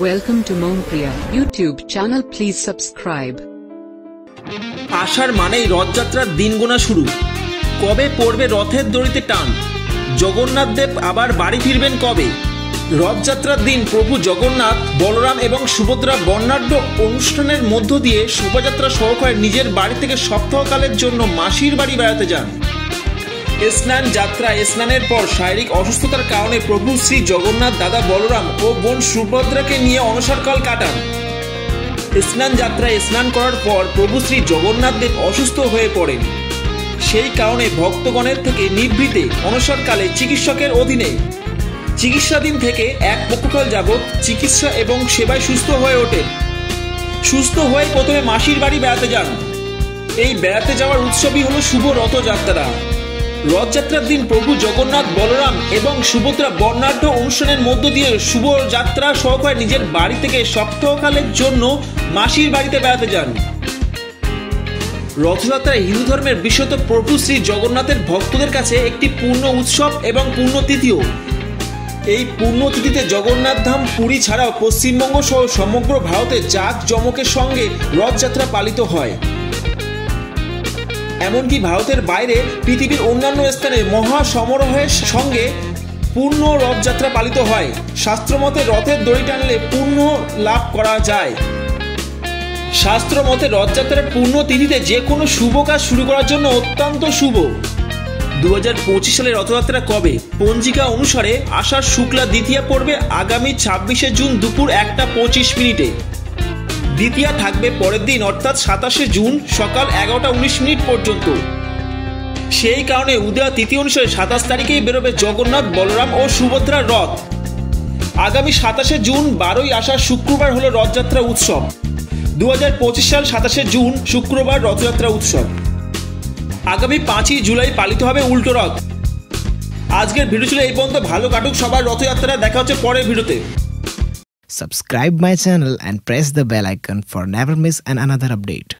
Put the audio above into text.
Welcome to Mompriya YouTube channel. Please subscribe. আষাঢ় মানেই রথযাত্রার দিন গোনা শুরু। কবে পড়বে রথের দড়িতে টান? জগন্নাথ দেব আবার বাড়ি ফিরবেন কবে? রথযাত্রার দিন প্রভু জগন্নাথ, বলরাম এবং সুভদ্রা বর্ণাঢ্য অনুষ্ঠানের মধ্য দিয়ে শোভাযাত্রা সহকারে নিজের বাড়ি থেকে সপ্তাহকালের জন্য মাসির বাড়ি বেড়াতে যান। স্নান যাত্রা স্নানের পর শারীরিক অসুস্থতার কারণে প্রভু শ্রী জগন্নাথ দাদা বলরাম ও বোন সুভদ্রাকে নিয়ে অনশনকাল কাটান। স্নান যাত্রায় স্নান করার পর প্রভু শ্রী জগন্নাথ দেব অসুস্থ হয়ে পড়েন। সেই কারণে ভক্তগণের থেকে নিভৃতে অনশনকালে চিকিৎসকের অধীনে চিকিৎসাধীন থেকে এক পক্ষকাল যাবৎ চিকিৎসা এবং সেবায় সুস্থ হয়ে ওঠেন। সুস্থ হয়ে প্রথমে মাসির বাড়ি বেড়াতে যান। এই বেড়াতে যাওয়ার উৎসবই হলো শুভ রথযাত্রা। রথযাত্রার দিন প্রভু জগন্নাথ, বলরাম এবং সুভদ্রা বর্ণাঢ্য অনুষ্ঠানের মধ্য দিয়ে শুভ যাত্রা সহকারে নিজের বাড়ি থেকে সপ্তাহকালের জন্য মাসির বাড়িতে বেড়াতে যান। রথযাত্রা হিন্দু ধর্মের বিশেষত প্রভু শ্রী জগন্নাথের ভক্তদের কাছে একটি পূর্ণ উৎসব এবং পুণ্যতিথিও। এই পুণ্যতিথিতে জগন্নাথ ধাম পুরী ছাড়াও পশ্চিমবঙ্গ সহ সমগ্র ভারতে জাঁকজমকের সঙ্গে রথযাত্রা পালিত হয়। এমনকি ভারতের বাইরে পৃথিবীর অন্যান্য স্থানে মহা সমারোহের সঙ্গে পূর্ণ রথযাত্রা পালিত হয়। শাস্ত্রমতে রথের দড়ি টানলে পুণ্য লাভ করা যায়। শাস্ত্রমতে রথযাত্রার পূর্ণ তিথিতে যে কোনো শুভ কাজ শুরু করার জন্য অত্যন্ত শুভ। 2025 সালে রথযাত্রা কবে? পঞ্জিকা অনুসারে আষাঢ় শুক্লা দ্বিতীয়া পড়বে আগামী 26 জুন দুপুর 1:25। দ্বিতীয়া থাকবে পরের দিন অর্থাৎ 27 জুন সকাল 11:19 পর্যন্ত। সেই কারণে উদয়া তিথি অনুসারে 27 তারিখেই বেরোবে জগন্নাথ, বলরাম ও সুভদ্রার রথ। আগামী 27 জুন 12ই আষাঢ় শুক্রবার হলো রথযাত্রা উৎসব। 2025 সাল 27 জুন শুক্রবার রথযাত্রা উৎসব। আগামী 5ই জুলাই পালিত হবে উল্টো রথ। আজকের ভিডিও ছিল এই পর্যন্ত। ভালো কাটুক সবার রথযাত্রা। দেখা হচ্ছে পরের ভিডিওতে। Subscribe my channel and press the bell icon for never miss another update.